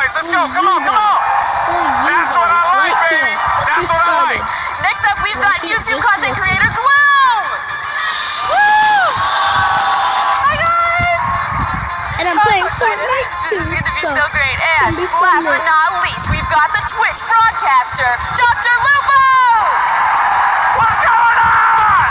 guys. Let's go. Come on, come on. That's what I like, baby. That's what I like. Next up, we've got YouTube content creator Gloom. Woo! Hi, guys. And I'm playing Fortnite. This is going to be so great. And last but not least, we've got the Twitch broadcaster, Dr. Lupo. What's going on?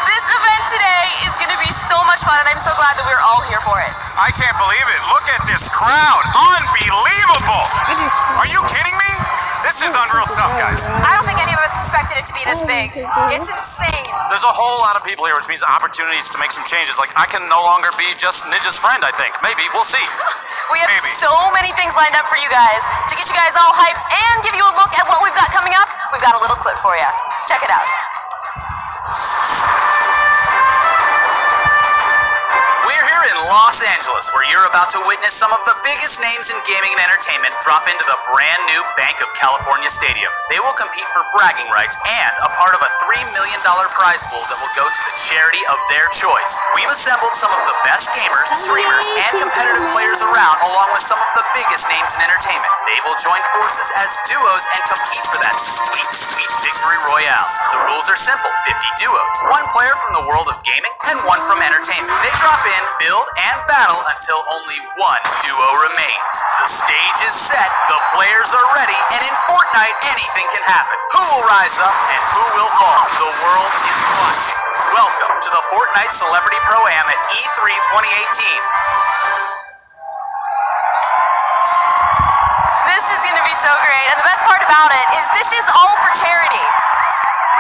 This event today is going to be so much fun, and I'm so glad that we're all here for it. I can't believe it. Look at this crowd. Unbelievable. Are you kidding me? This is unreal stuff, guys. I don't think any of us expected it to be this big. It's insane. There's a whole lot of people here, which means opportunities to make some changes. Like, I can no longer be just Ninja's friend, I think. Maybe. We'll see. We have so many things lined up for you guys to get you guys all hyped and give you a look at what we've got coming up. We've got a little clip for you. Check it out. Los Angeles, where you're about to witness some of the biggest names in gaming and entertainment drop into the brand new Bank of California Stadium. They will compete for bragging rights and a part of a $3 million prize pool that will go to the charity of their choice. We've assembled some of the best gamers, streamers, and competitive players around, along with some of the biggest names in entertainment. They will join forces as duos and compete for that sweet, sweet victory royale. The rules are simple: 50 duos, one player from the world of gaming and one from entertainment. They drop in, build, and battle until only one duo remains. The stage is set, the players are ready, and in Fortnite, anything can happen. Who will rise up and who will fall? The world is watching. Welcome to the Fortnite Celebrity Pro-Am at E3 2018. This is going to be so great, and the best part about it is this is all for charity.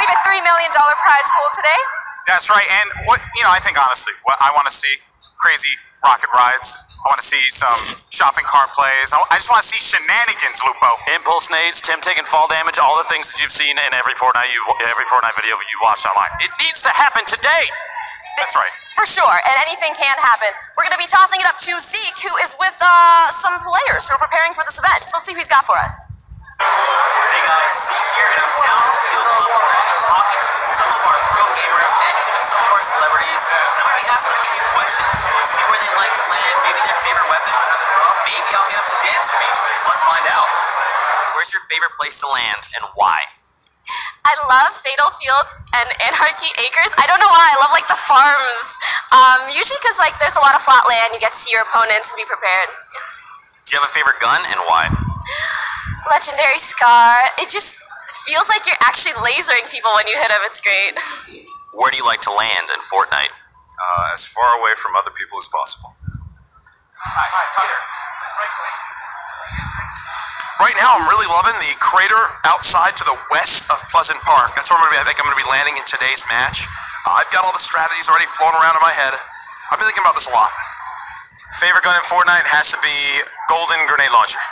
We have a $3 million prize pool today. That's right. And what, I think honestly, what I want to see, crazy rocket rides. I want to see some shopping cart plays. I just want to see shenanigans, Lupo. Impulse nades, Tim taking fall damage, all the things that you've seen in every Fortnite video you've watched online. It needs to happen today. That's right. For sure, and anything can happen. We're going to be tossing it up to Zeke, who is with some players who are preparing for this event. So let's see who he's got for us. Hey guys, Zeke here, and I'm down at the field level talking to some of our pro gamers and even some of our celebrities. I'm going to be asking them a few questions, see where they'd like to land, maybe their favorite weapon. Maybe I'll get them to dance for me. So let's find out. Where's your favorite place to land and why? I love Fatal Fields and Anarchy Acres. I don't know why. I love like the farms. Usually because like there's a lot of flat land. You get to see your opponents and be prepared. Do you have a favorite gun and why? Legendary Scar. It just feels like you're actually lasering people when you hit them. It's great. Where do you like to land in Fortnite? As far away from other people as possible. Hi, Tucker. Right now, I'm really loving the crater outside to the west of Pleasant Park. That's where I think I'm going to be landing in today's match. I've got all the strategies already floating around in my head. I've been thinking about this a lot. Favorite gun in Fortnite has to be Golden Grenade Launcher.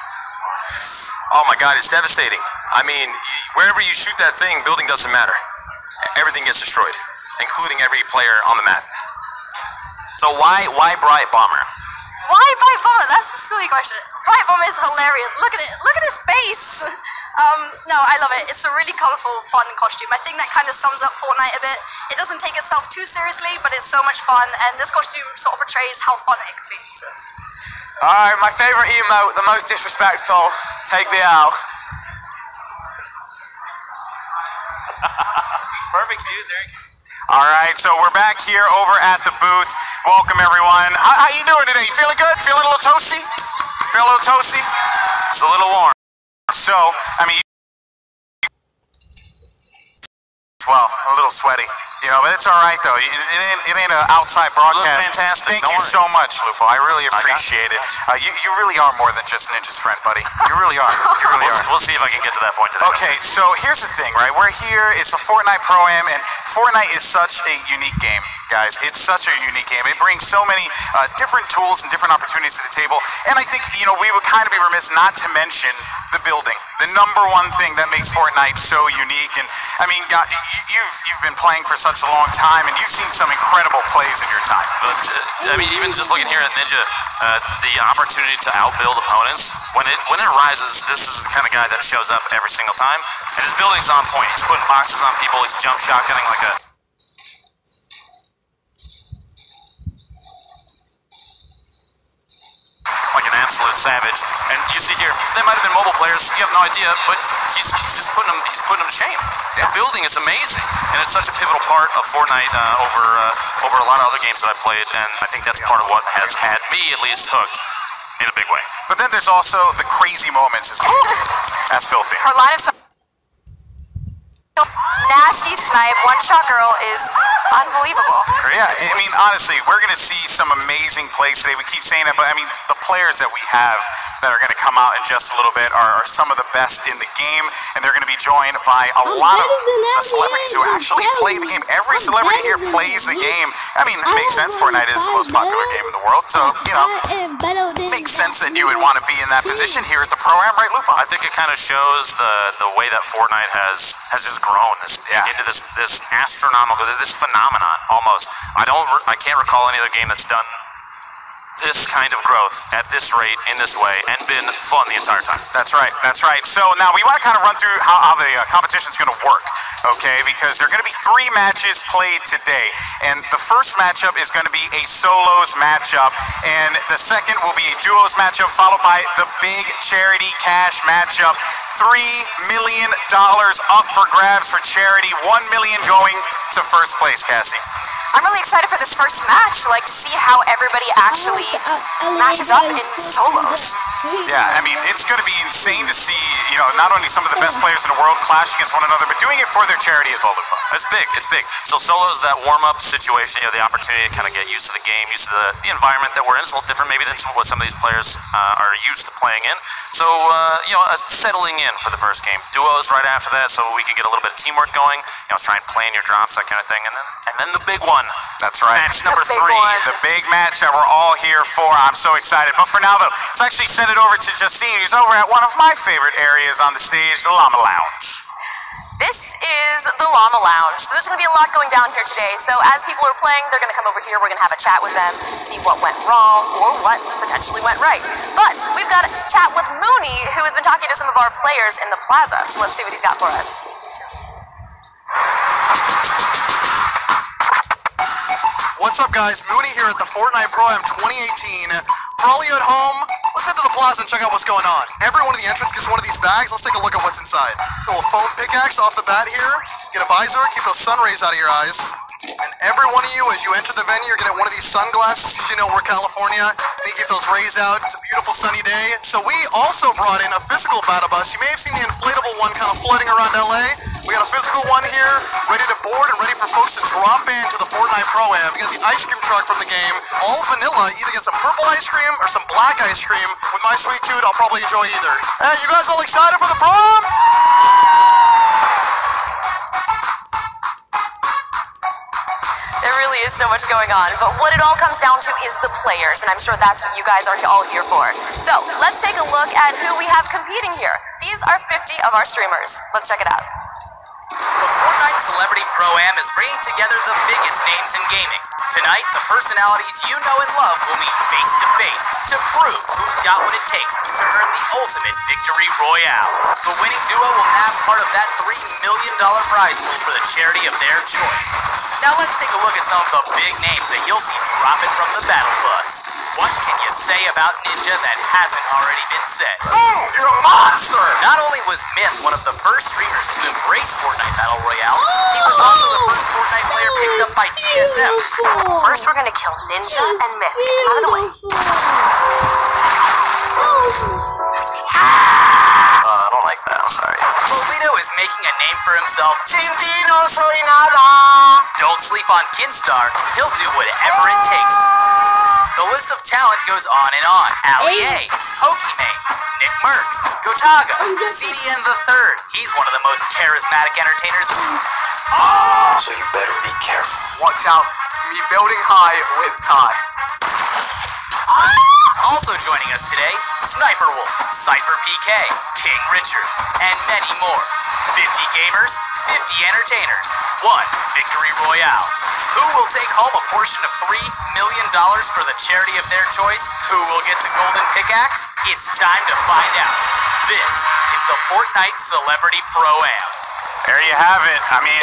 Oh my god, it's devastating. I mean, wherever you shoot that thing, building doesn't matter. Everything gets destroyed, including every player on the map. So why Bright Bomber? Why Bright Bomber? That's a silly question. Bright Bomber is hilarious. Look at it. Look at his face. No, I love it. It's a really colorful, fun costume. I think that kind of sums up Fortnite a bit. It doesn't take itself too seriously, but it's so much fun, and this costume sort of portrays how fun it can be. So. Alright, my favorite emote, the most disrespectful. Take the L. Perfect, dude. There you go. All right, so we're back here over at the booth. Welcome, everyone. How you doing today? You feeling good? Feeling a little toasty? Feel a little toasty? It's a little warm. So, I mean, well, a little sweaty. But it's all right, though. It ain't an outside broadcast. Fantastic. Thank you so much, Lupo. I really appreciate it. You really are more than just Ninja's friend, buddy. You really are. You really are. We'll see if I can get to that point today. Okay, so here's the thing, right? We're here. It's a Fortnite Pro-Am, and Fortnite is such a unique game, guys. It's such a unique game. It brings so many different tools and different opportunities to the table. And I think, we would kind of be remiss not to mention the building. The number one thing that makes Fortnite so unique. And, I mean, God, you've been playing for such a long time, and you've seen some incredible plays in your time. But, even just looking here at Ninja, the opportunity to outbuild opponents, when it rises, this is the kind of guy that shows up every single time. And his building's on point. He's putting boxes on people. He's jump shotgunning like a... like an absolute savage. And you see here, they might have been mobile players, you have no idea, but he's just putting them to shame. The building is amazing, and it's such a pivotal part of Fortnite over a lot of other games that I've played, and I think that's part of what has had me at least hooked in a big way. But then there's also the crazy moments. That's filthy. Her line of nasty snipe, one-shot girl is unbelievable. Yeah, I mean, honestly, we're going to see some amazing plays today. We keep saying that, but I mean, the players that we have that are going to come out in just a little bit are some of the best in the game, and they're going to be joined by a lot of celebrities who actually play the game. Every celebrity here plays the game. I mean, it makes sense. Fortnite is the most popular game in the world, so, you know, it makes sense that you would want to be in that position here at the Pro-Am, right, Lupa? I think it kind of shows the way that Fortnite has just grown into this astronomical, this phenomenon almost. I can't recall any other game that's done this kind of growth at this rate, in this way, and been fun the entire time. That's right, that's right. So now we want to kind of run through how the competition is going to work, okay? Because there are going to be 3 matches played today, and the first matchup is going to be a solos matchup, and the second will be a duos matchup, followed by the big charity cash matchup. $3 million up for grabs for charity, $1 million going to first place, Cassie. I'm really excited for this first match, like to see how everybody actually matches up in solos. Yeah, I mean, it's going to be insane to see, you know, not only some of the best players in the world clash against one another, but doing it for their charity as well, Lupa. It's big, it's big. So solos, that warm-up situation, you know, the opportunity to kind of get used to the game, used to the environment that we're in. It's a little different maybe than what some of these players are used to playing in. So, you know, settling in for the first game. Duos right after that, so we can get a little bit of teamwork going. You know, try and plan your drops, that kind of thing. And then the big one. That's right. Match number 3. The big match that we're all here for. I'm so excited. But for now, though, let's actually send it over to Justine, who's over at one of my favorite areas on the stage, the Llama Lounge. This is the Llama Lounge. So there's going to be a lot going down here today. So as people are playing, they're going to come over here. We're going to have a chat with them, see what went wrong or what potentially went right. But we've got a chat with Mooney, who has been talking to some of our players in the plaza. So let's see what he's got for us. What's up, guys? Mooney here at the Fortnite Pro-Am 2018. For all you at home, let's head to the plaza and check out what's going on. Everyone in the entrance gets one of these bags. Let's take a look at what's inside. So a foam pickaxe off the bat here. Get a visor, keep those sun rays out of your eyes. And every one of you, as you enter the venue, you're going to get one of these sunglasses, because you know we're California. You keep those rays out. It's a beautiful sunny day. So we also brought in a physical battle bus. You may have seen the inflatable one kind of floating around LA. We got a physical one here, ready to board and ready for folks to drop into the Fortnite Pro-Am. We got the ice cream truck from the game, all vanilla. Either get some purple ice cream or some black ice cream. With my sweet tooth, I'll probably enjoy either. Hey, you guys all excited for the Pro-Am? There really is so much going on, but what it all comes down to is the players, and I'm sure that's what you guys are all here for. So let's take a look at who we have competing here. These are 50 of our streamers. Let's check it out. The Fortnite Celebrity Pro-Am is bringing together the biggest names in gaming. Tonight, the personalities you know and love will meet face to face to prove who's got what it takes to earn the ultimate victory royale. The winning duo will nab part of that $3 million prize pool for the charity of their choice. Now let's take a look at some of the big names that you'll see dropping from the battle bus. What can you say about Ninja that hasn't already been said? Boom! You're a monster! Not only was Myth one of the first streamers to embrace Fortnite Battle Royale, he was also the first Fortnite player picked up by TSM. First, we're going to kill Ninja and Myth. Get them out of the way. I don't like that, I'm sorry. Polito is making a name for himself. Don't sleep on Kinstar. He'll do whatever it takes. The list of talent goes on and on. Ali A, Pokimane, Nick Merckx, Gotaga, CDN the Third. He's one of the most charismatic entertainers. So you better be careful. Watch out. Be building high with Ty. Also joining us today, Sniper Wolf, Cypher PK, King Richard, and many more. 50 gamers, 50 entertainers, 1 victory royale. Who will take home a portion of $3 million for the charity of their choice? Who will get the golden pickaxe? It's time to find out. This is the Fortnite Celebrity Pro-Am. There you have it. I mean,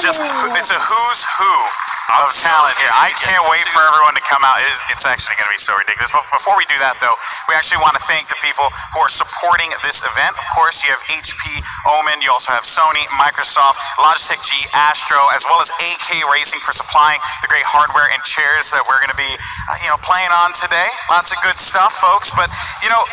just it's a who's who of talent here. I can't wait for everyone to come out. It's actually going to be so ridiculous. But before we do that, though, we actually want to thank the people who are supporting this event. Of course, you have HP, Omen. You also have Sony, Microsoft, Logitech G, Astro, as well as AK Racing for supplying the great hardware and chairs that we're going to be, playing on today. Lots of good stuff, folks. But,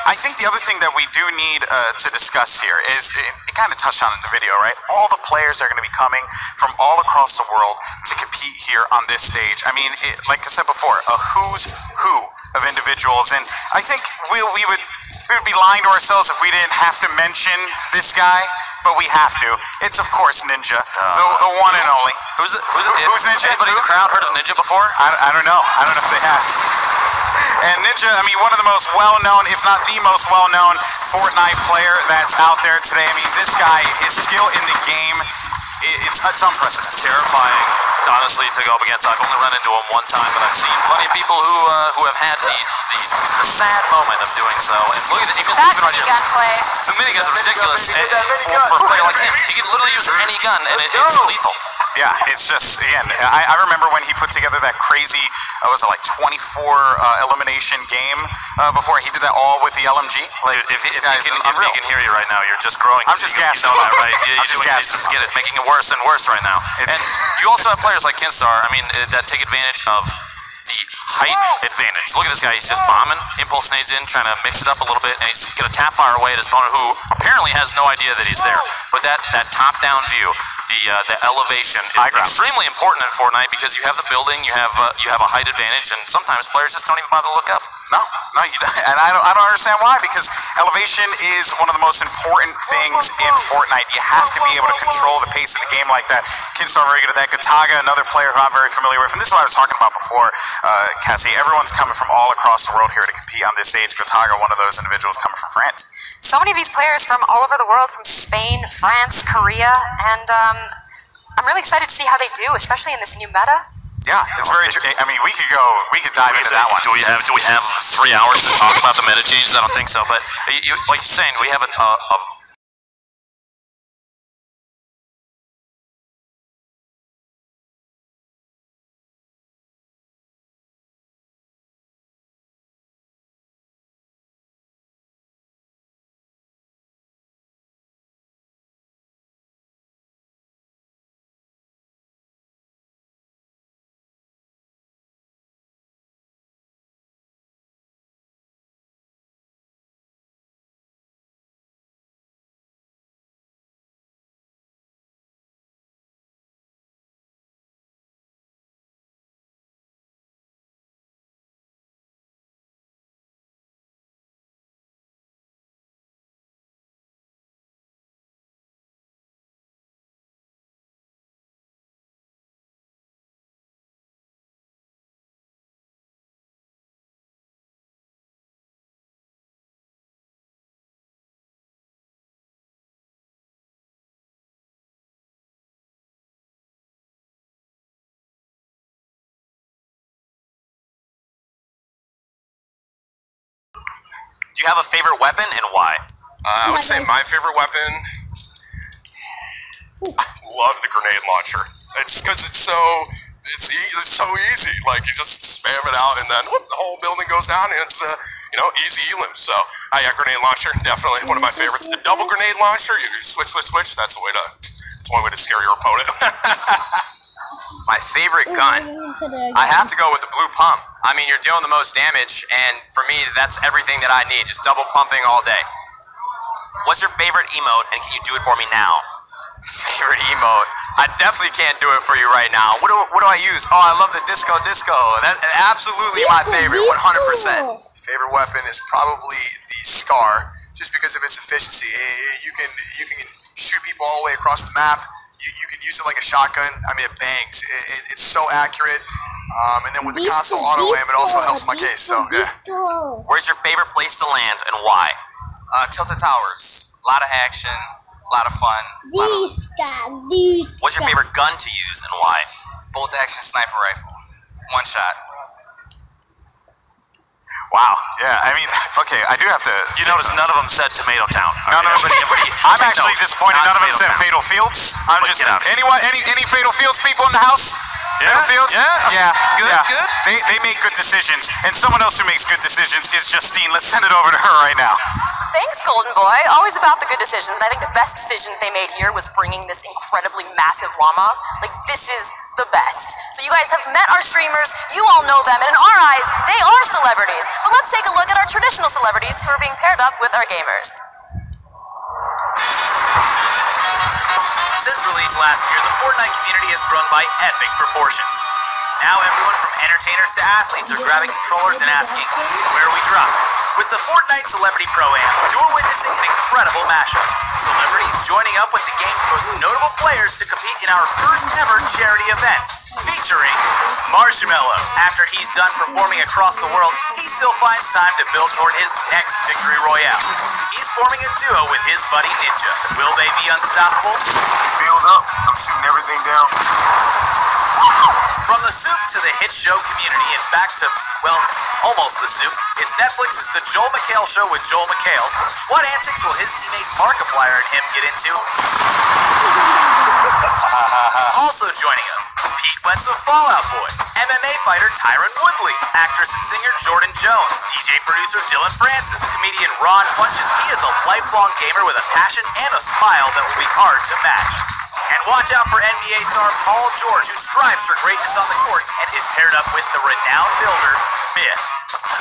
I think the other thing that we do need to discuss here is, it kind of touched on in the video, right? All the players are going to be coming from all across the world to compete here on this stage. I mean, like I said before, a who's who of individuals, and I think we would be lying to ourselves if we didn't have to mention this guy, but we have to. It's of course Ninja, the one and only. Who's Ninja? Anybody in the crowd heard of Ninja before? I don't know. I don't know if they have. And Ninja, I mean, one of the most well-known, if not the most well-known Fortnite player that's out there today. I mean, this guy, his skill in the game, it's unprecedented. Terrifying, honestly, to go up against. I've only run into him one time, but I've seen plenty of people who have had the sad moment of doing so. And look at it, even right here. Gunplay. The miniguns are ridiculous for a player like him. He can literally use any gun, and it's lethal. Yeah, it's just, again, I remember when he put together that crazy, was it like 24 elimination game before he did that all with the LMG? Like, if he can hear you right now, you're just growing. I'm just gassed. You know that, right? It's making it worse and worse right now. And you also have players like Kinstar, I mean, that take advantage of the height advantage. Look at this guy. He's just bombing. Impulse nades in, trying to mix it up a little bit, and he's going to tap fire away at his opponent, who apparently has no idea that he's there. But that top-down view, the elevation, is extremely important in Fortnite because you have the building, you have a height advantage, and sometimes players just don't even bother to look up. No, you don't. And I don't understand why, because elevation is one of the most important things in Fortnite. You have to be able to control the pace of the game like that. Kinstar very good at that. Kataga, another player who I'm very familiar with, and this is what I was talking about before, Cassie. Everyone's coming from all across the world here to compete on this stage. Kataga, one of those individuals coming from France. So many of these players from all over the world, from Spain, France, Korea, and I'm really excited to see how they do, especially in this new meta. Yeah, it's very. I mean, we could dive into that one. Do we have 3 hours to talk about the meta changes? I don't think so. But like you're saying, we have a Do you have a favorite weapon and why? I would say my favorite weapon, I love the grenade launcher. It's because it's so easy. Like, you just spam it out and then whoop, the whole building goes down, and it's easy elims. So grenade launcher, definitely one of my favorites. The double grenade launcher, you switch. That's one way to scare your opponent. My favorite gun, I have to go with the blue pump. I mean, you're dealing the most damage, and for me, that's everything that I need. Just double pumping all day. What's your favorite emote, and can you do it for me now? Favorite emote? I definitely can't do it for you right now. What do I use? Oh, I love the disco. That's absolutely my favorite, 100%. Favorite weapon is probably the Scar, just because of its efficiency. You can shoot people all the way across the map. You can use it like a shotgun. I mean, it bangs. It's so accurate. And then with the console auto aim, it also helps my case. So yeah. Where's your favorite place to land and why? Tilted Towers. A lot of action, a lot of fun. What's your favorite gun to use and why? Bolt action sniper rifle. One shot. Wow. Yeah. I mean, okay. I do have to. You notice none of them said Tomato Town. None of them. I'm actually disappointed. None of them said Fatal Fatal Fields. I'm just. Anyone? Any Fatal Fields people in the house? Yeah. Fatal Fields. Yeah. Good. They make good decisions, and someone else who makes good decisions is Justine. Let's send it over to her right now. Thanks, Golden Boy. Always about the good decisions. And I think the best decision they made here was bringing this incredibly massive llama. Like, this is the best. So you guys have met our streamers. You all know them. And in our eyes, they are celebrities. But let's take a look at our traditional celebrities who are being paired up with our gamers. Since release last year, the Fortnite community has grown by epic proportions. Now everyone from entertainers to athletes are grabbing controllers and asking, where we drop? With the Fortnite Celebrity Pro-Am, you're witnessing an incredible mashup. Celebrities joining up with the game's most notable players to compete in our first ever charity event, featuring Marshmello. After he's done performing across the world, he still finds time to build toward his next victory royale. He's forming a duo with his buddy Ninja. Will they be unstoppable? Build up. I'm shooting everything down. From the soup to the hit show community and back to, well, almost the soup, it's Netflix's The Joel McHale Show with Joel McHale. What antics will his teammate Markiplier and him get into? Also joining us, Pete Wentz of Fall Out Boy, MMA fighter Tyron Woodley, actress and singer Jordan Jones, DJ producer Dylan Francis, comedian Ron Punches. He is a lifelong gamer with a passion and a smile that will be hard to match. And watch out for NBA star Paul George, who strives for greatness on the court and is paired up with the renowned builder, Myth.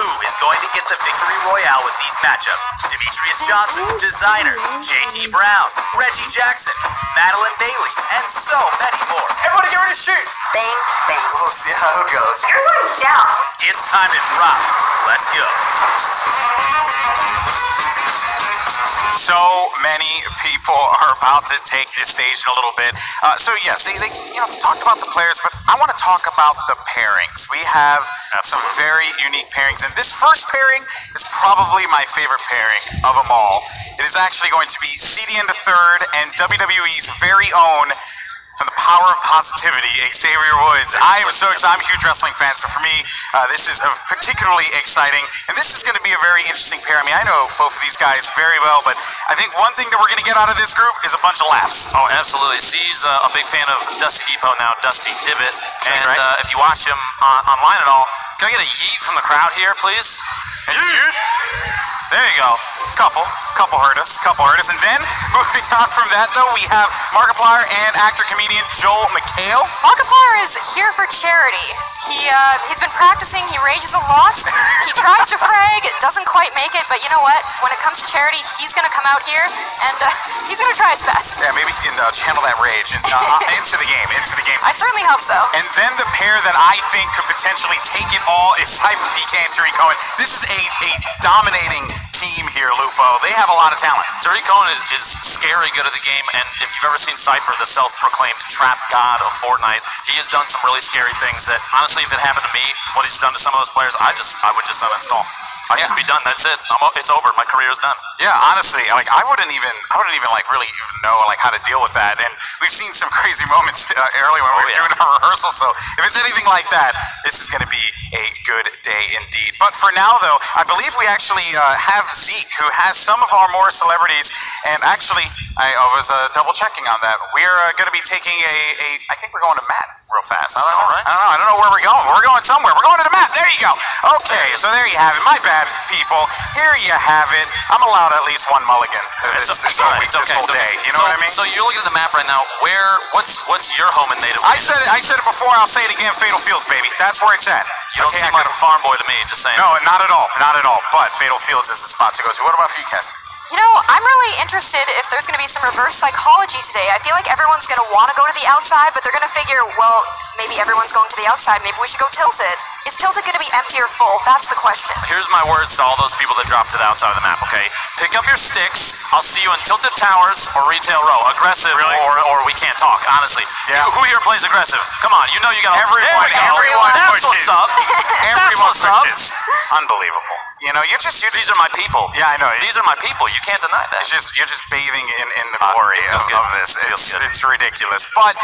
Who is going to get the victory royale with these matchups? Demetrius Johnson, Designer, JT Brown, Reggie Jackson, Madeline Bailey, and so many more. Everybody get ready to shoot. Bang, bang. We'll see how it goes. You're going down. It's time to drop. Let's go. So many people are about to take this stage in a little bit. So yes, they talked about the players, but I want to talk about the pairings. We have some very unique pairings, and this first pairing is probably my favorite pairing of them all. It is actually going to be CDN the Third and WWE's very own, from the power of positivity, Xavier Woods. I am so excited. I'm a huge wrestling fan, so for me, this is particularly exciting. And this is going to be a very interesting pair. I mean, I know both of these guys very well, but I think one thing that we're going to get out of this group is a bunch of laughs. Oh, absolutely. C's a big fan of Dusty Depot now, Dusty Divot. And right. If you watch him online at all, can I get a yeet from the crowd here, please? Yeet. There you go. Couple heard us. And then, moving on from that, though, we have Markiplier and actor-comedian Joel McHale. Markiplier is here for charity. He's been practicing. He rages a lot. He tries to frag. Doesn't quite make it. But you know what? When it comes to charity, he's going to come out here and he's going to try his best. Yeah, maybe he can channel that rage into the game. I certainly hope so. And then the pair that I think could potentially take it all is Cypher PK and Tariq Cohen. This is a dominating team here, Lupo. They have a lot of talent. Tariq Cohen is scary good at the game, and if you've ever seen Cypher, the self-proclaimed trap god of Fortnite, he has done some really scary things that, honestly, if it happened to me, what he's done to some of those players, I would just uninstall. I'd just be done. That's it. It's over. My career is done. Yeah, honestly, like I wouldn't even like really even know like how to deal with that. And we've seen some crazy moments earlier when we were doing our rehearsal. So if it's anything like that, this is going to be a good day indeed. But for now, though, I believe we actually have Zeke, who has some of our more celebrities. And actually, I was double checking on that. We're going to be taking I think we're going to Matt real fast. I don't know where we're going. We're going somewhere. We're going to the Matt. There you go. Okay, so there you have it. My bad, people. Here you have it. I'm allowed at least one mulligan this whole day. You know what I mean? So you're looking at the map right now. What's your home and native? I said it before. I'll say it again. Fatal Fields, baby. That's where it's at. You don't seem like a farm boy to me. Just saying. No, not at all. Not at all. But Fatal Fields is the spot to go to. What about for you, Cass? You know, I'm really interested if there's going to be some reverse psychology today. I feel like everyone's going to want to go to the outside, but they're going to figure, well, maybe everyone's going to the outside. Maybe we should go Tilted. Is Tilted going to be empty or full? That's the question. Here's my words to all those people that drop to the outside of the map, okay? Pick up your sticks. I'll see you in Tilted Towers or Retail Row. Aggressive, really? or we can't talk, honestly. Yeah. Who here plays aggressive? Come on, you know you got everyone. That's what's up. Everyone pushes. Unbelievable. You know, These are my people. Yeah, I know. These are my people. You can't deny that. You're just bathing in the glory of this. It's ridiculous. But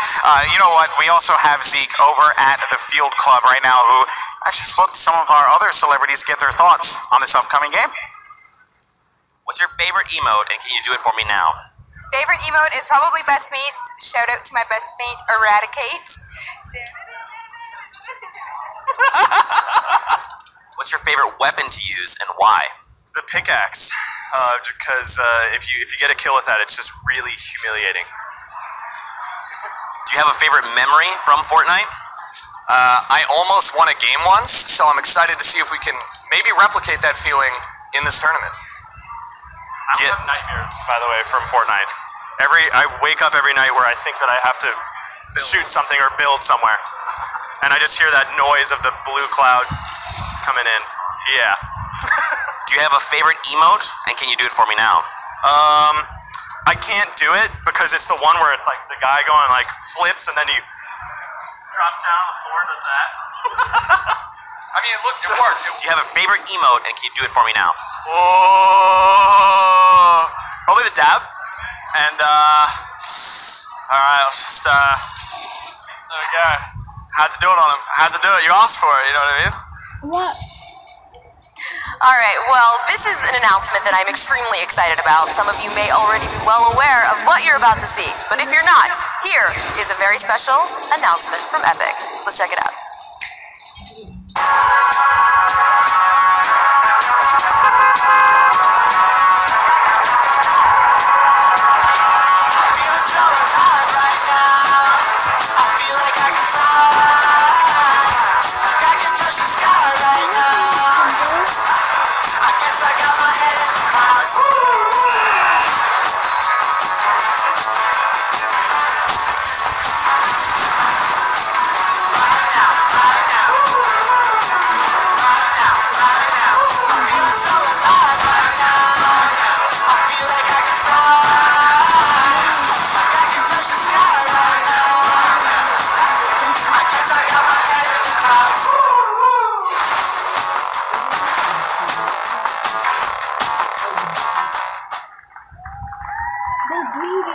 you know what? We also have Zeke over at the Field Club right now, who actually spoke to some of our other celebrities to get their thoughts on this upcoming game. What's your favorite emote, and can you do it for me now? Favorite emote is probably Best Mates. Shout out to my best mate, Eradicate. What's your favorite weapon to use, and why? The pickaxe, because if you get a kill with that, it's just really humiliating. Do you have a favorite memory from Fortnite? I almost won a game once, so I'm excited to see if we can maybe replicate that feeling in this tournament. I have nightmares, by the way, from Fortnite. I wake up every night where I think that I have to shoot something or build somewhere, and I just hear that noise of the blue cloud coming in. Yeah. Do you have a favorite emote, and can you do it for me now? I can't do it because it's the one where it's like the guy going like flips and then he drops down on the floor and does that. I mean, look, it worked. Do you have a favorite emote, and can you do it for me now? Oh, probably the dab. And all right, let's just okay. Had to do it on him. Had to do it. You asked for it. You know what I mean? What? All right, well, this is an announcement that I'm extremely excited about. Some of you may already be well aware of what you're about to see, but if you're not, here is a very special announcement from Epic. Let's check it out.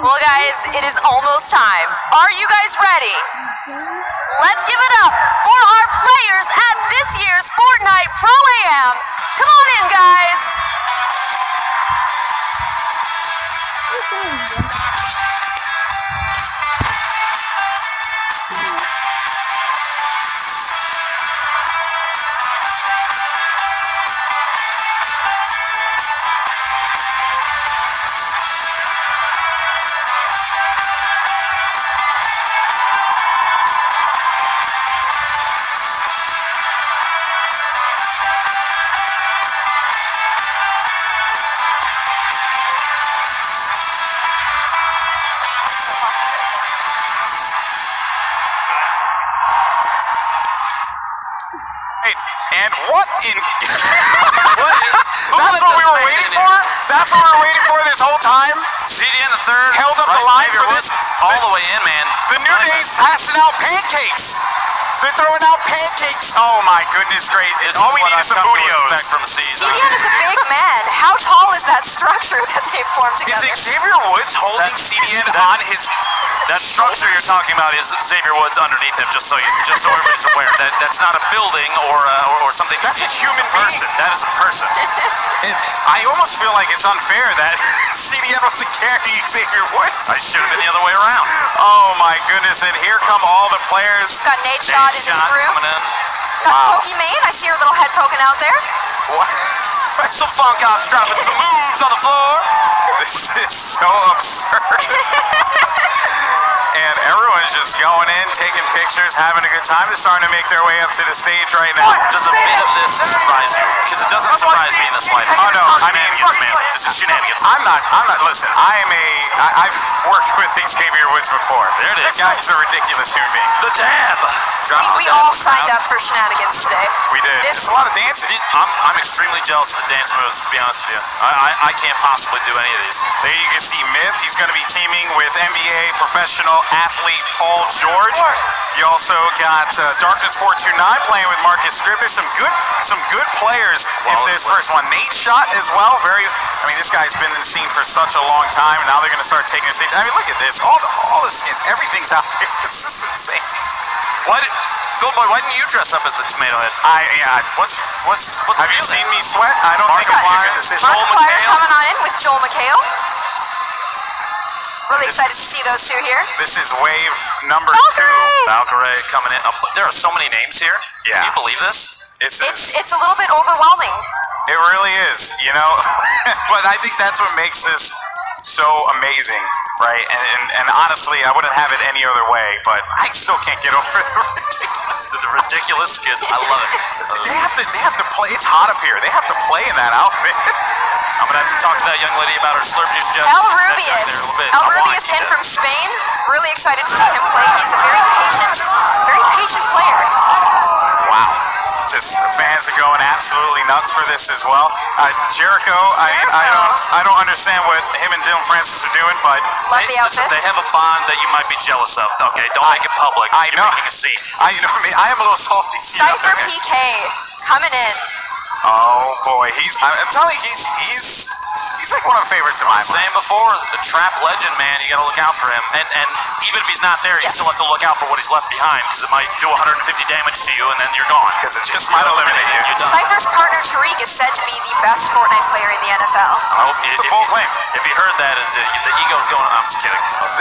Well, guys, it is almost time. Are you guys ready? Let's give it up for our players at this year's Fortnite Pro-Am. Come on in, guys. And what in... That's what we were waiting for? That's what we were waiting for this whole time? CDN the third. Held up the line for this? All the way in, man. The New Day's passing out pancakes. They're throwing out pancakes. Oh my goodness, great. All we need is some bootios. From the season. CDN is a big man. How tall is that structure that they formed together? Is Xavier Woods holding CDN on his... That structure you're talking about is Xavier Woods underneath him, just so everybody's aware. That's not a building or something. That's a human person. That is a person. I almost feel like it's unfair that CDN wasn't carrying Xavier Woods. I should have been the other way around. Oh my goodness, and here come all the players. Got Nate Shot in his crew. Got Pokimane, I see her little head poking out there. What? Some funk ops dropping some moves on the floor. This is so absurd. And everyone's just going in, taking pictures, having a good time. They're starting to make their way up to the stage right now. Does a bit of this surprise you? Because it doesn't surprise me in the slightest. Oh no, I mean, shenanigans, man. This is shenanigans. I'm not, listen, I've worked with Xavier Woods before. There it is. The guy's a ridiculous human being. The dab. We all signed up for shenanigans today. We did. There's a lot of dancing. I'm extremely jealous of the dance moves, to be honest with you. I can't possibly do any of these. There you can see Myth. He's going to be teaming with NBA professional athlete Paul George. You also got Darkness 429 playing with Marcus Scribner. Some good players in this first one. Nate Shot as well. This guy's been in the scene for such a long time. Now they're going to start taking a stage. Look at this. All the skins. Everything's out there. This is insane. Goldboy, why didn't you dress up as the Tomato Head? Have you seen me sweat? I don't think I'm making a decision. Markiplier coming on in with Joel McHale. Really excited to see those two here. This is wave number 2. Valkyrie coming in. There are so many names here. Yeah. Can you believe this? It's a little bit overwhelming. It really is, But I think that's what makes this so amazing, right? And honestly, I wouldn't have it any other way, but I still can't get over the ridiculous skins. I love it. They have to play. It's hot up here. They have to play in that outfit. I'm gonna have to talk to that young lady about her Slurp Juice jug. El Rubius in from Spain. Really excited to see him play. He's a very patient player. Wow. Just the fans are going absolutely nuts for this as well. Jericho, I don't understand what him and Dylan Francis are doing, but love the outfit. They have a bond that you might be jealous of. Okay, don't make it public. I know. You're making a scene. I am a little salty. Cypher PK coming in. Oh boy, I'm telling you, he's like one of the favorites of mine. Saying before, the trap legend, man, you gotta look out for him. And even if he's not there, you still have to look out for what he's left behind, because it might do 150 damage to you, and then you're gone. Because it just might eliminate you. Cypher's partner Tariq is said to be the best Fortnite player in the NFL. It's a bold claim. If you heard that, the ego's going. I'm just kidding. It's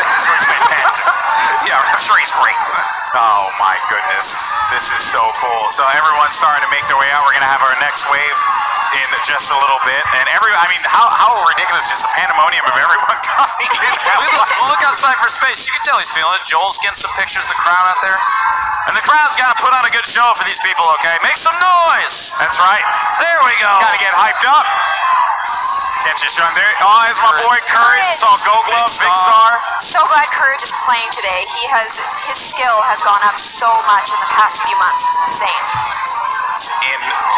fantastic. Yeah, I'm sure he's great. Oh my goodness, this is so cool. So everyone's starting to make their way out. We're gonna have our next wave in just a little bit, and how ridiculous, just the pandemonium of everyone coming in. Look on Cypher's face. You can tell he's feeling it. Joel's getting some pictures of the crowd out there. And the crowd's got to put on a good show for these people, okay? Make some noise. That's right. There we go. Got to get hyped up. Can't you show him there? Oh, there's my boy Courage. It's all Gold Glove, Big Star. So glad Courage is playing today. His skill has gone up so much in the past few months. It's insane.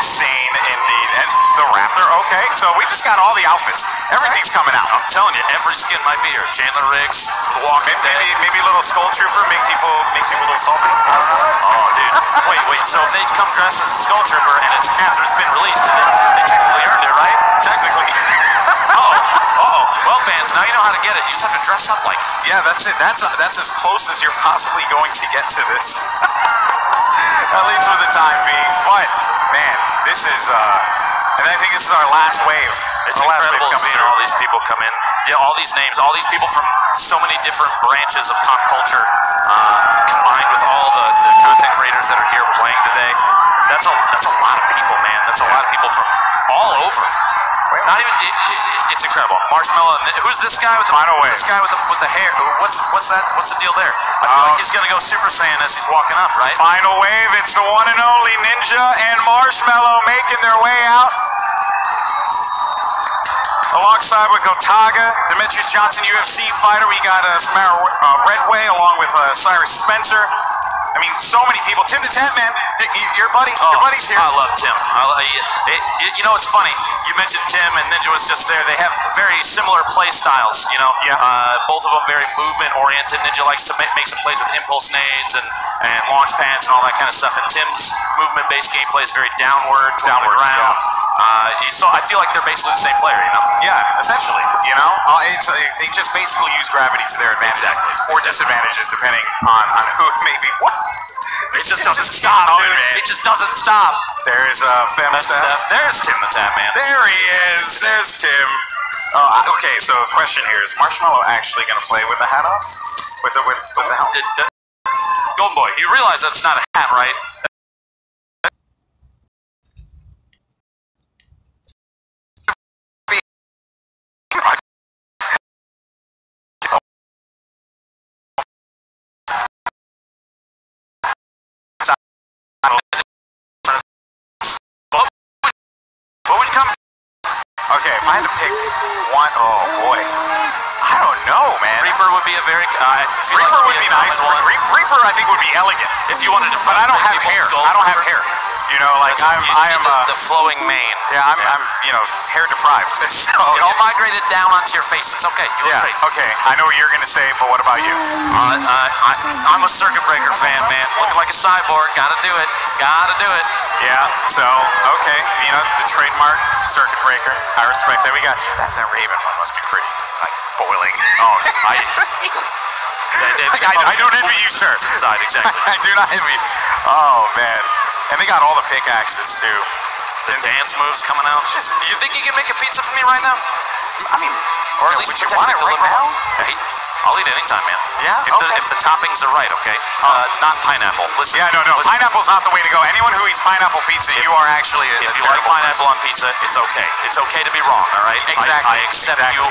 Insane indeed. And the Raptor, okay. So we just got all the outfits. Everything's coming out. I'm telling you, every skin might be here. Chandler Riggs, The Walking Dead. Maybe a little Skull Trooper, make people a little salty. Oh, dude. Wait. So if they come dressed as a Skull Trooper and it's after it's been released, they technically earned it, right? Technically. Well, fans, now you know how to get it. You just have to dress up like it. Yeah, that's it. That's as close as you're possibly going to get to this. At least for the time being. But, man, this is, and I think this is our last wave. It's incredible seeing all these people come in. Yeah, all these names, all these people from so many different branches of pop culture, combined with all the content creators that are here playing today. That's a lot of people, man. That's a lot of people from all over. Not even, it's incredible. Marshmallow, who's this guy with the This guy with the hair. What's that? What's the deal there? I feel like he's gonna go Super Saiyan as he's walking up, right? Final wave. It's the one and only Ninja and Marshmallow making their way out. Alongside with Gotaga, Demetrius Johnson, UFC fighter. We got Samara Redway along with Cyrus Spencer. I mean, so many people. Tim the Tent Man, your buddy's here. I love Tim. You know, it's funny. You mentioned Tim and Ninja was just there. They have very similar play styles, you know. Yeah. Both of them very movement-oriented. Ninja likes to make some plays with impulse nades and launch pads and all that kind of stuff. And Tim's movement-based gameplay is very downward the ground. Yeah. I feel like they're basically the same player, you know. Yeah, essentially. You know, they just basically use gravity to their advantage or disadvantages, depending on who it may be. What? It just doesn't stop, dude. It just doesn't stop. There's There's Tim the Tat Man. There he is. There's Tim. Okay, so the question here is: Marshmallow actually going to play with the hat off? With the helmet? Golden Boy, you realize that's not a hat, right? What would come? Okay, if I had to pick one, oh boy, I don't don't know, man. Reaper would be a very. Reaper would be nice. Reaper, I think, would be elegant. If you wanted to, but I don't have hair. I don't have hair. You know, like I am the flowing mane. Yeah, I'm hair deprived. So it all migrated down onto your face. It's okay. Okay. I know what you're gonna say, but what about you? I'm a Circuit Breaker fan, man. Looking like a cyborg. Gotta do it. Yeah. So okay, the trademark Circuit Breaker. I respect that. We got that Raven one must be pretty like boiling. Oh, I don't envy you, sir. Inside, exactly. I do not envy. Oh man, and they got all the pickaxes too. The dance moves coming out. You think you can make a pizza for me right now? I mean, or at least would you want it right now? Hey, I'll eat anytime, man. Yeah. If the toppings are right, okay. Not pineapple. Listen. Yeah, no. Listen. Pineapple's not the way to go. Anyone who eats pineapple pizza, you are actually. If you like pineapple on pizza, it's okay. It's okay to be wrong. All right. Exactly. I accept you.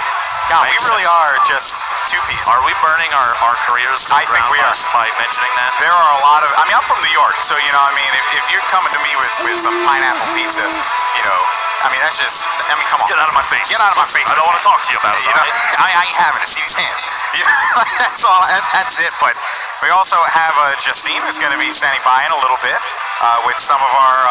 God, we really are just two pieces. Are we burning our careers to the ground think we are. by mentioning that? There are a lot of. I mean, I'm from New York, so if you're coming to me with some pineapple pizza, I mean, that's just. I mean, come on. Get out of my face. Get out of my face. I don't want to talk to you about it. I ain't having to see these hands. That's all. That's it. But we also have Justine, who's going to be standing by in a little bit with some of our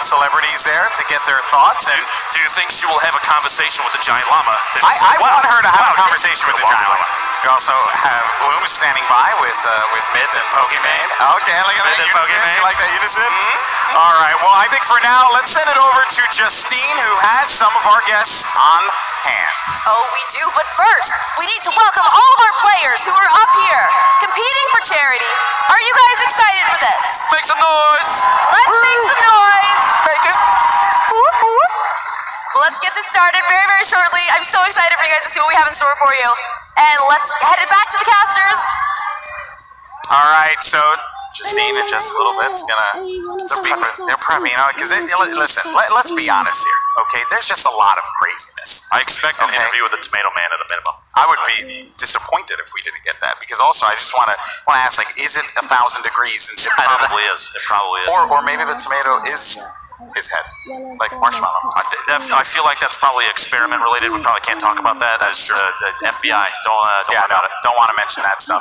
celebrities there to get their thoughts. And do you think she will have a conversation with the giant llama? I want her to have a conversation with the giant llama. We also have Bloom standing by with Myth and Pokemon. Okay, look at that unison. You like that unison? Mm-hmm. All right. Well, I think for now, let's send it over to Justine, who has some of our guests on hand. Oh, we do. But first, we need to welcome all of our players who are up here competing for charity. Are you guys excited for this? Make some noise. Let's make some noise. Make it. Well, let's get this started very, very shortly. I'm so excited for you guys to see what we have in store for you. And let's head it back to the casters. All right, so Justine in just a little bit is they're prepping, because listen, let's be honest here, okay? There's just a lot of craziness. I expect an interview with the Tomato Man at a minimum. I would be disappointed if we didn't get that, because also I just want to ask, like, is it 1,000 degrees inside? It probably is. It probably is. Or maybe the tomato is his head, like marshmallow. I feel like that's probably experiment related. We probably can't talk about that as the FBI. Don't want to mention that stuff.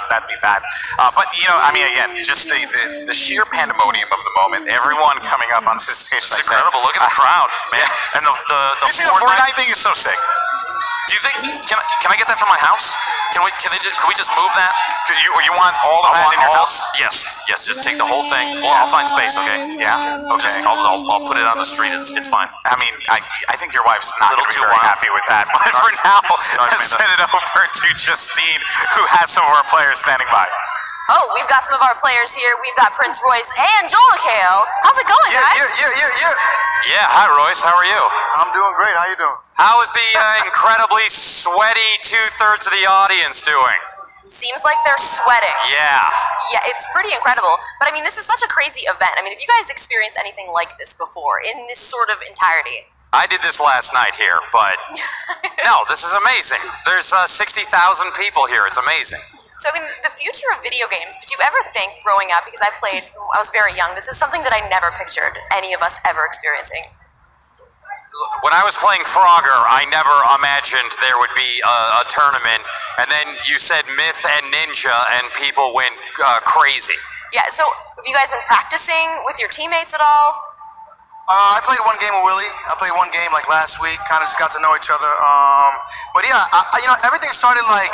That'd be bad. But I mean, again, just the sheer pandemonium of the moment. Everyone coming up on this stage. It's incredible. Look at the crowd, man. Yeah. And the Fortnite thing is so sick. Do you think? Can I get that from my house? Can we just move that? You want all of that in your house? Yes. Just take the whole thing. Well, I'll find space. Okay. Yeah. Okay. I'll put it on the street. It's fine. I mean, I think your wife's not going to be very happy with that. But for now, let's send it over to Justine, who has some of our players standing by. Oh, we've got some of our players here. We've got Prince Royce and Joel McHale. How's it going, guys? Yeah, hi, Royce. How are you? I'm doing great. How you doing? How is the incredibly sweaty 2/3 of the audience doing? Seems like they're sweating. Yeah, it's pretty incredible. But I mean, this is such a crazy event. I mean, have you guys experienced anything like this before in this sort of entirety? I did this last night here, but no, this is amazing. There's 60,000 people here. It's amazing. So, I mean, the future of video games, did you ever think growing up, because I was very young, this is something that I never pictured any of us ever experiencing. When I was playing Frogger, I never imagined there would be a tournament, and then you said Myth and Ninja, and people went crazy. Yeah, so have you guys been practicing with your teammates at all? I played one game with Willie. I played one game like last week, kind of just got to know each other. But yeah, everything started like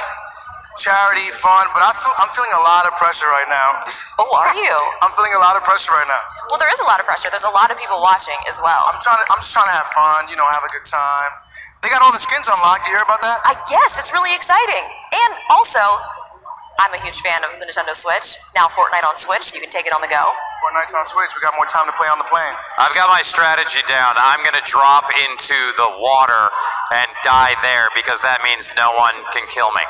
charity, fun, but I'm feeling a lot of pressure right now. Oh, are you? I'm feeling a lot of pressure right now. Well, there is a lot of pressure. There's a lot of people watching as well. I'm just trying to have fun, have a good time. They got all the skins unlocked. You hear about that? Yes, it's really exciting. And also, I'm a huge fan of the Nintendo Switch. Now Fortnite on Switch, so you can take it on the go. Fortnite's on Switch. We got more time to play on the plane. I've got my strategy down. I'm going to drop into the water and die there because that means no one can kill me.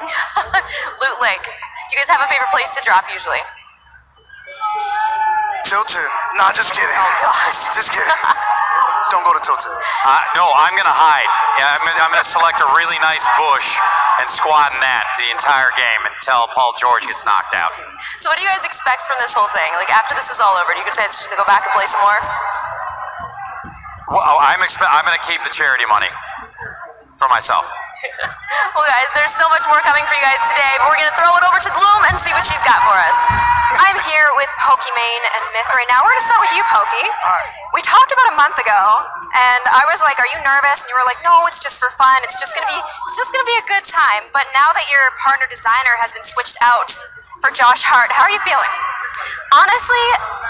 Loot Lake. Do you guys have a favorite place to drop usually? Tilted. Nah, just kidding. Oh, gosh. Just kidding. Don't go to Tilted. No, I'm going to hide. Yeah, I'm going to select a really nice bush and squat in that the entire game until Paul George gets knocked out. So what do you guys expect from this whole thing? Like, after this is all over, do you get a chance to go back and play some more? Well, I'm going to keep the charity money for myself. Well, guys, there's so much more coming for you guys today, but we're going to throw it over to Gloom and see what she's got for us. I'm here with Pokimane and Myth right now. We're going to start with you, Poki. We talked about a month ago, and I was like, "Are you nervous?" And you were like, "No, it's just for fun. It's just gonna be a good time." But now that your partner designer has been switched out for Josh Hart, how are you feeling? Honestly,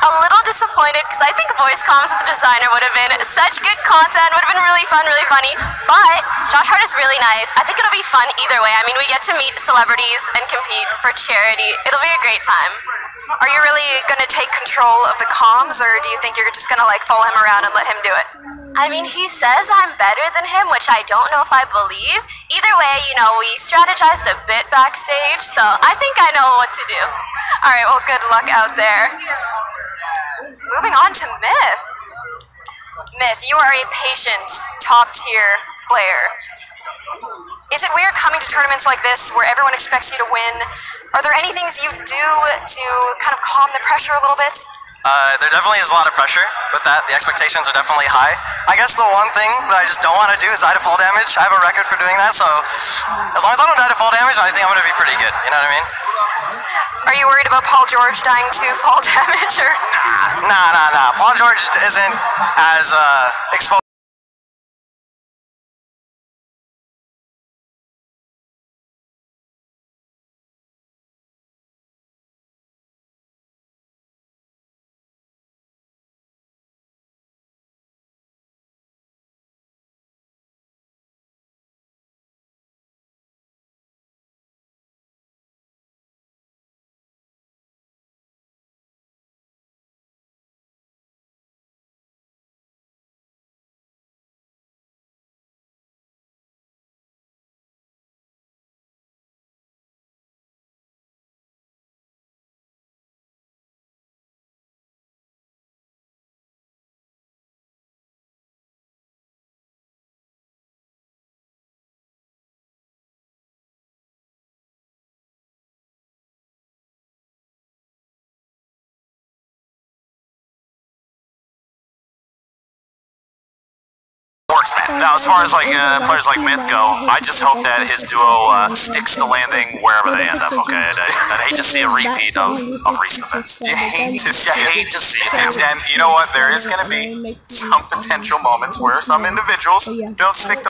a little disappointed because I think voice comms with the designer would have been such good content, would have been really fun, really funny. But Josh Hart is really nice. I think it'll be fun either way. I mean, we get to meet celebrities and compete for charity. It'll be a great time. Are you really going to take control of the comms, or do you think you're just going to like follow him around and let him do it? I mean, he says I'm better than him, which I don't know if I believe. Either way, we strategized a bit backstage, so I think I know what to do. All right, well, good luck out there. Moving on to Myth. Myth, you are a patient, top-tier player. Is it weird coming to tournaments like this where everyone expects you to win? Are there any things you do to kind of calm the pressure a little bit? There definitely is a lot of pressure with that. The expectations are definitely high. I guess the one thing that I just don't want to do is die to fall damage. I have a record for doing that, so as long as I don't die to fall damage, I think I'm going to be pretty good. You know what I mean? Are you worried about Paul George dying to fall damage? Or? Nah. Paul George isn't as exposed. Now, as far as players like Myth go, I just hope that his duo sticks the landing wherever they end up. Okay, I'd hate to see a repeat of recent events. You hate to see it. And you know what? There is going to be some potential moments where some individuals don't stick to